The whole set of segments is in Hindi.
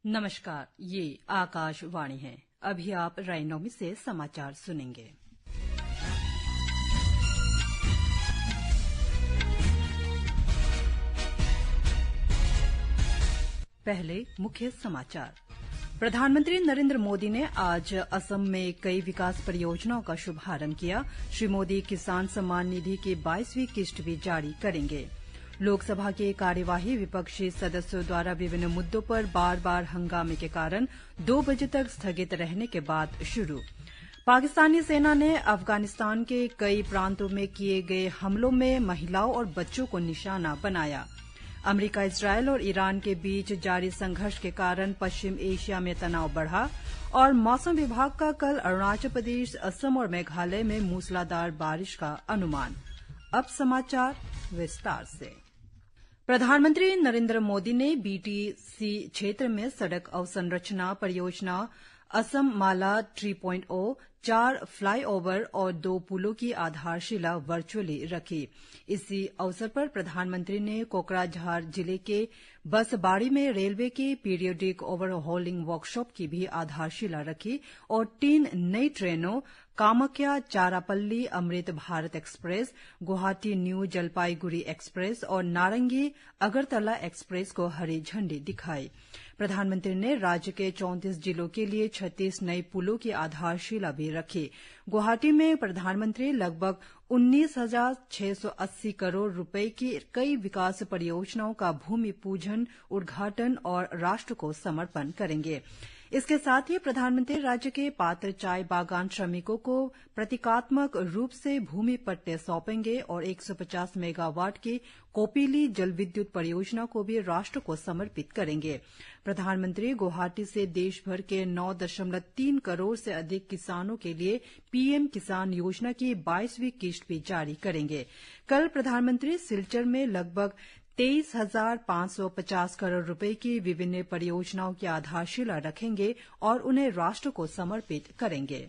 नमस्कार, ये आकाशवाणी है। अभी आप रायनोमी से समाचार सुनेंगे। पहले मुख्य समाचार। प्रधानमंत्री नरेंद्र मोदी ने आज असम में कई विकास परियोजनाओं का शुभारंभ किया। श्री मोदी किसान सम्मान निधि की 22वीं किस्त भी जारी करेंगे। लोकसभा की कार्यवाही विपक्षी सदस्यों द्वारा विभिन्न मुद्दों पर बार बार हंगामे के कारण 2 बजे तक स्थगित रहने के बाद शुरू। पाकिस्तानी सेना ने अफगानिस्तान के कई प्रांतों में किए गए हमलों में महिलाओं और बच्चों को निशाना बनाया। अमेरिका, इजरायल और ईरान के बीच जारी संघर्ष के कारण पश्चिम एशिया में तनाव बढ़ा। और मौसम विभाग का कल अरुणाचल प्रदेश, असम और मेघालय में मूसलाधार बारिश का अनुमान। अब समाचार विस्तार से। प्रधानमंत्री नरेंद्र मोदी ने बीटीसी क्षेत्र में सड़क अवसंरचना परियोजना असम माला 3.0, 4 फ्लाईओवर और 2 पुलों की आधारशिला वर्चुअली रखी। इसी अवसर पर प्रधानमंत्री ने कोकराझार जिले के बसबाड़ी में रेलवे की पीरियोडिक ओवरहॉलिंग वर्कशॉप की भी आधारशिला रखी और 3 नई ट्रेनों Kamakhya Charlapalli Amrit Bharat express, Guwahati new Jalpaiguri express और नारंगी अगरतला एक्सप्रेस को हरी झंडी दिखाई। प्रधानमंत्री ने राज्य के 34 जिलों के लिए 36 नई पुलों की आधारशिला भी रखी। गुवाहाटी में प्रधानमंत्री लगभग 19,680 करोड़ रुपए की कई विकास परियोजनाओं का भूमि पूजन, उद्घाटन और राष्ट्र को समर्पण करेंगे। इसके साथ ही प्रधानमंत्री राज्य के पात्र चाय बागान श्रमिकों को प्रतीकात्मक रूप से भूमि पट्टे सौंपेंगे और 150 मेगावाट की कोपिली जल विद्युत परियोजना को भी राष्ट्र को समर्पित करेंगे। प्रधानमंत्री गुवाहाटी से देशभर के 9.3 करोड़ से अधिक किसानों के लिए पीएम किसान योजना की 22वीं किस्त भी जारी करेंगे। कल प्रधानमंत्री सिलचर में लगभग 23,550 करोड़ रुपए की विभिन्न परियोजनाओं की आधारशिला रखेंगे और उन्हें राष्ट्र को समर्पित करेंगे।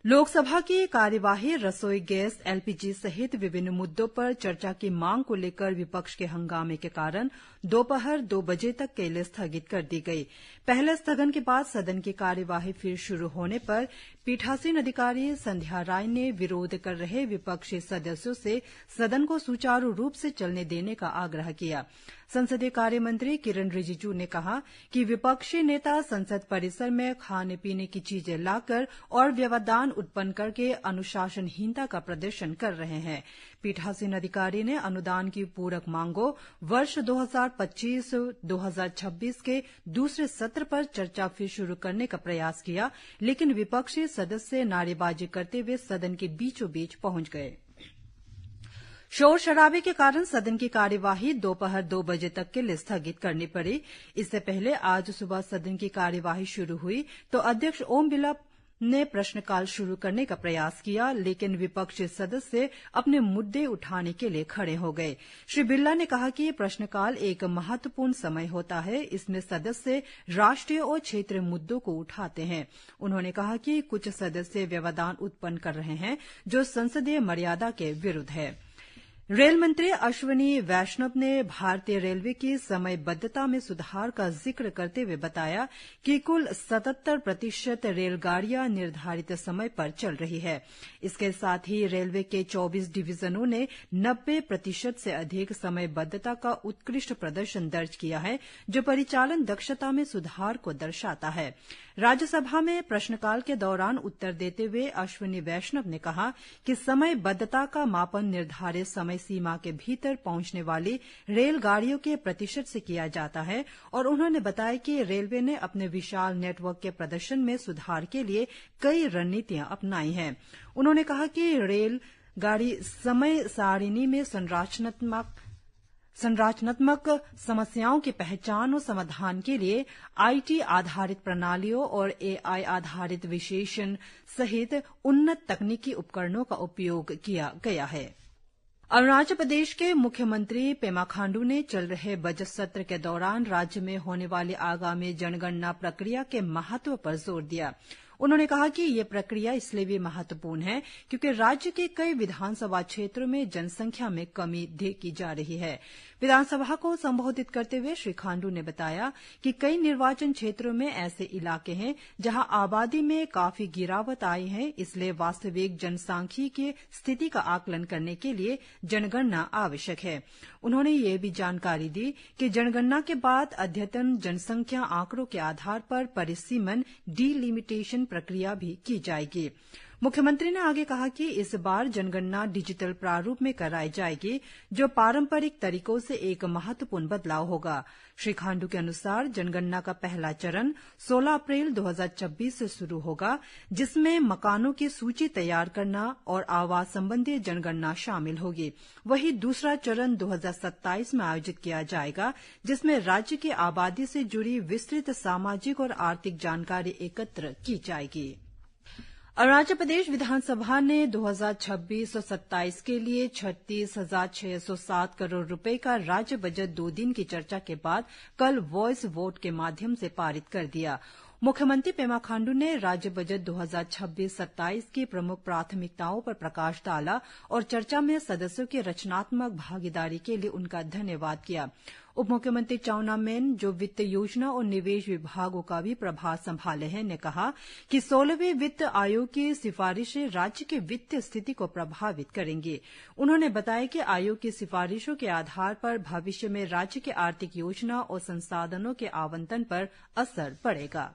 लोकसभा की कार्यवाही रसोई गैस, एलपीजी सहित विभिन्न मुद्दों पर चर्चा की मांग को लेकर विपक्ष के हंगामे के कारण दोपहर 2 बजे तक के लिए स्थगित कर दी गई। पहले स्थगन के बाद सदन की कार्यवाही फिर शुरू होने पर पीठासीन अधिकारी संध्या राय ने विरोध कर रहे विपक्षी सदस्यों से सदन को सुचारू रूप से चलने देने का आग्रह किया। संसदीय कार्य मंत्री किरेन रिजिजू ने कहा कि विपक्षी नेता संसद परिसर में खाने पीने की चीजें लाकर और व्यवधान उत्पन्न करके अनुशासनहीनता का प्रदर्शन कर रहे हैं। पीठासीन अधिकारी ने अनुदान की पूरक मांगों वर्ष 2025-2026 के दूसरे सत्र पर चर्चा फिर शुरू करने का प्रयास किया, लेकिन विपक्षी सदस्य नारेबाजी करते हुए सदन के बीचों बीच पहुंच गए। शोर शराबे के कारण सदन की कार्यवाही दोपहर 2 बजे तक के लिए स्थगित करनी पड़ी। इससे पहले आज सुबह सदन की कार्यवाही शुरू हुई तो अध्यक्ष ओम बिरला ने प्रश्नकाल शुरू करने का प्रयास किया, लेकिन विपक्षी सदस्य अपने मुद्दे उठाने के लिए खड़े हो गए। श्री बिरला ने कहा कि प्रश्नकाल एक महत्वपूर्ण समय होता है, इसमें सदस्य राष्ट्रीय और क्षेत्रीय मुद्दों को उठाते हैं। उन्होंने कहा कि कुछ सदस्य व्यवधान उत्पन्न कर रहे हैं जो संसदीय मर्यादा के विरुद्ध है। रेल मंत्री अश्विनी वैष्णव ने भारतीय रेलवे की समयबद्धता में सुधार का जिक्र करते हुए बताया कि कुल 77% रेलगाड़ियां निर्धारित समय पर चल रही है। इसके साथ ही रेलवे के 24 डिवीजनों ने 90% से अधिक समयबद्धता का उत्कृष्ट प्रदर्शन दर्ज किया है, जो परिचालन दक्षता में सुधार को दर्शाता है। राज्यसभा में प्रश्नकाल के दौरान उत्तर देते हुए अश्विनी वैष्णव ने कहा कि समयबद्धता का मापन निर्धारित समय सीमा के भीतर पहुंचने वाली रेलगाड़ियों के प्रतिशत से किया जाता है और उन्होंने बताया कि रेलवे ने अपने विशाल नेटवर्क के प्रदर्शन में सुधार के लिए कई रणनीतियां अपनाई हैं। उन्होंने कहा कि रेलगाड़ी समय सारिणी में संरचनात्मक समस्याओं की पहचान और समाधान के लिए आईटी आधारित प्रणालियों और एआई आधारित विश्लेषण सहित उन्नत तकनीकी उपकरणों का उपयोग किया गया है। अरुणाचल प्रदेश के मुख्यमंत्री पेमा खांडू ने चल रहे बजट सत्र के दौरान राज्य में होने वाली आगामी जनगणना प्रक्रिया के महत्व पर जोर दिया। उन्होंने कहा कि ये प्रक्रिया इसलिए भी महत्वपूर्ण है क्योंकि राज्य के कई विधानसभा क्षेत्रों में जनसंख्या में कमी देखी जा रही है। विधानसभा को संबोधित करते हुए श्री खांडू ने बताया कि कई निर्वाचन क्षेत्रों में ऐसे इलाके हैं जहां आबादी में काफी गिरावट आई है, इसलिए वास्तविक जनसांख्यिकीय स्थिति का आकलन करने के लिए जनगणना आवश्यक है। उन्होंने ये भी जानकारी दी कि जनगणना के बाद अद्यतन जनसंख्या आंकड़ों के आधार पर परिसीमन डीलिमिटेशन प्रक्रिया भी की जाएगी। मुख्यमंत्री ने आगे कहा कि इस बार जनगणना डिजिटल प्रारूप में कराई जाएगी, जो पारंपरिक तरीकों से एक महत्वपूर्ण बदलाव होगा। श्री खांडू के अनुसार जनगणना का पहला चरण 16 अप्रैल 2026 से शुरू होगा, जिसमें मकानों की सूची तैयार करना और आवास संबंधी जनगणना शामिल होगी। वहीं दूसरा चरण 2027 में आयोजित किया जाएगा, जिसमें राज्य की आबादी से जुड़ी विस्तृत सामाजिक और आर्थिक जानकारी एकत्र की जाएगी। अरुणाचल प्रदेश विधानसभा ने 2026-27 के लिए 36,607 करोड़ रुपए का राज्य बजट 2 दिन की चर्चा के बाद कल वॉइस वोट के माध्यम से पारित कर दिया। मुख्यमंत्री पेमा खांडू ने राज्य बजट 2026-27 की प्रमुख प्राथमिकताओं पर प्रकाश डाला और चर्चा में सदस्यों की रचनात्मक भागीदारी के लिए उनका धन्यवाद किया। उप मुख्यमंत्री चाउना मेन, जो वित्त योजना और निवेश विभागों का भी प्रभार संभाले हैं, ने कहा कि 16वें वित्त आयोग की सिफारिशें राज्य की वित्तीय स्थिति को प्रभावित करेंगी। उन्होंने बताया कि आयोग की सिफारिशों के आधार पर भविष्य में राज्य की आर्थिक योजना और संसाधनों के आवंटन पर असर पड़ेगा।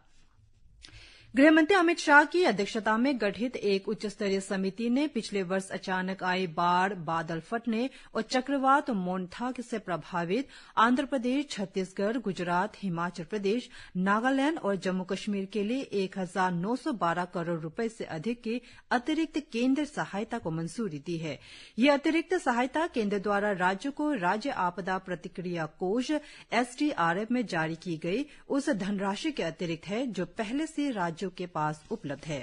गृहमंत्री अमित शाह की अध्यक्षता में गठित एक उच्चस्तरीय समिति ने पिछले वर्ष अचानक आई बाढ़, बादल फटने और चक्रवात मोन्थाक से प्रभावित आंध्र प्रदेश, छत्तीसगढ़, गुजरात, हिमाचल प्रदेश, नागालैंड और जम्मू कश्मीर के लिए 1,912 करोड़ रुपए से अधिक की अतिरिक्त केंद्र सहायता को मंजूरी दी है। यह अतिरिक्त सहायता केंद्र द्वारा राज्यों को राज्य आपदा प्रतिक्रिया कोष SDRF में जारी की गई उस धनराशि के अतिरिक्त है, जो पहले से राज्यों के पास उपलब्ध है।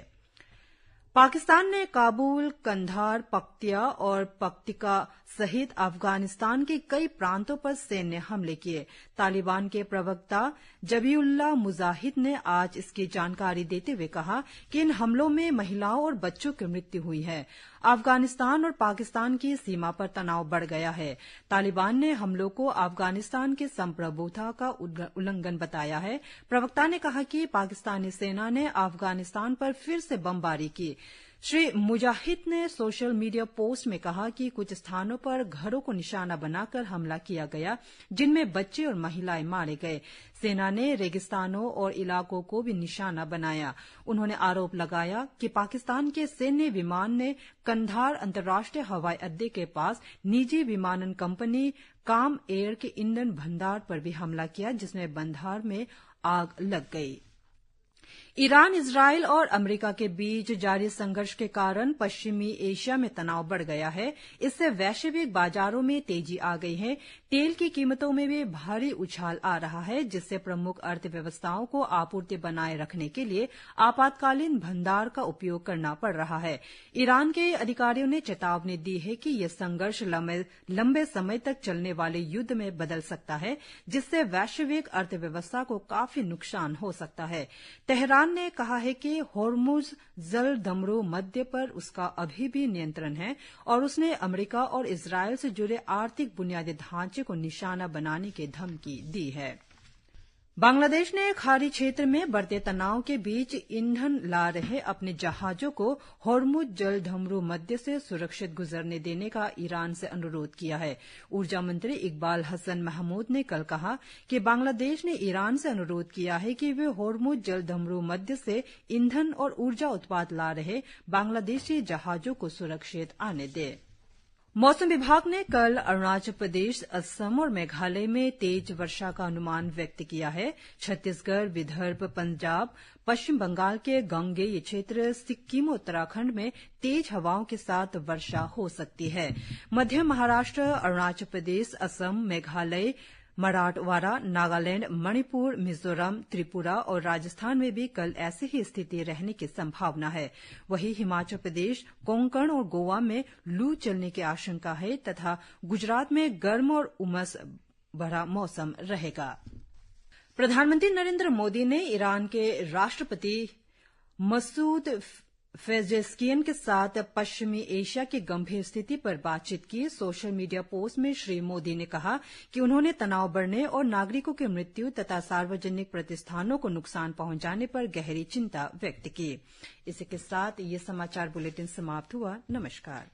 पाकिस्तान ने काबुल, कंधार, पक्तिया और पक्तिका सहित अफगानिस्तान के कई प्रांतों पर सैन्य हमले किए। तालिबान के प्रवक्ता जबीउल्लाह मुजाहिद ने आज इसकी जानकारी देते हुए कहा कि इन हमलों में महिलाओं और बच्चों की मृत्यु हुई है। अफगानिस्तान और पाकिस्तान की सीमा पर तनाव बढ़ गया है। तालिबान ने हमलों को अफगानिस्तान की संप्रभुता का उल्लंघन बताया है। प्रवक्ता ने कहा कि पाकिस्तानी सेना ने अफगानिस्तान पर फिर से बमबारी की। श्री मुजाहिद ने सोशल मीडिया पोस्ट में कहा कि कुछ स्थानों पर घरों को निशाना बनाकर हमला किया गया, जिनमें बच्चे और महिलाएं मारे गए। सेना ने रेगिस्तानों और इलाकों को भी निशाना बनाया। उन्होंने आरोप लगाया कि पाकिस्तान के सैन्य विमान ने कंधार अंतर्राष्ट्रीय हवाई अड्डे के पास निजी विमानन कंपनी काम एयर के ईंधन भंडार पर भी हमला किया, जिसमें भंडार में आग लग गई। ईरान, इजरायल और अमेरिका के बीच जारी संघर्ष के कारण पश्चिमी एशिया में तनाव बढ़ गया है। इससे वैश्विक बाजारों में तेजी आ गई है। तेल की कीमतों में भी भारी उछाल आ रहा है, जिससे प्रमुख अर्थव्यवस्थाओं को आपूर्ति बनाए रखने के लिए आपातकालीन भंडार का उपयोग करना पड़ रहा है। ईरान के अधिकारियों ने चेतावनी दी है कि यह संघर्ष लंबे समय तक चलने वाले युद्ध में बदल सकता है, जिससे वैश्विक अर्थव्यवस्था को काफी नुकसान हो सकता है। तेहरान ने कहा है कि होर्मुज जल धमरू मध्य पर उसका अभी भी नियंत्रण है और उसने अमेरिका और इजरायल से जुड़े आर्थिक बुनियादी ढांचे को निशाना बनाने की धमकी दी है। बांग्लादेश ने खाड़ी क्षेत्र में बढ़ते तनाव के बीच ईंधन ला रहे अपने जहाजों को होर्मुज जल धमरू मध्य से सुरक्षित गुजरने देने का ईरान से अनुरोध किया है। ऊर्जा मंत्री इकबाल हसन महमूद ने कल कहा कि बांग्लादेश ने ईरान से अनुरोध किया है कि वे होर्मुज जल धमरू मध्य से ईंधन और ऊर्जा उत्पाद ला रहे बांग्लादेशी जहाजों को सुरक्षित आने दे। मौसम विभाग ने कल अरुणाचल प्रदेश, असम और मेघालय में तेज वर्षा का अनुमान व्यक्त किया है। छत्तीसगढ़, विदर्भ, पंजाब, पश्चिम बंगाल के गंगेय क्षेत्र, सिक्किम और उत्तराखंड में तेज हवाओं के साथ वर्षा हो सकती है। मध्य महाराष्ट्र, अरुणाचल प्रदेश, असम, मेघालय, मराठवाड़ा, नागालैंड, मणिपुर, मिजोरम, त्रिपुरा और राजस्थान में भी कल ऐसी ही स्थिति रहने की संभावना है। वहीं हिमाचल प्रदेश, कोंकण और गोवा में लू चलने की आशंका है तथा गुजरात में गर्म और उमस भरा मौसम रहेगा। प्रधानमंत्री नरेंद्र मोदी ने ईरान के राष्ट्रपति मसूद फेजेस्कियन के साथ पश्चिमी एशिया की गंभीर स्थिति पर बातचीत की सोशल मीडिया पोस्ट में श्री मोदी ने कहा कि उन्होंने तनाव बढ़ने और नागरिकों की मृत्यु तथा सार्वजनिक प्रतिष्ठानों को नुकसान पहुंचाने पर गहरी चिंता व्यक्त की। इसी के साथ ये समाचार बुलेटिन समाप्त हुआ। नमस्कार।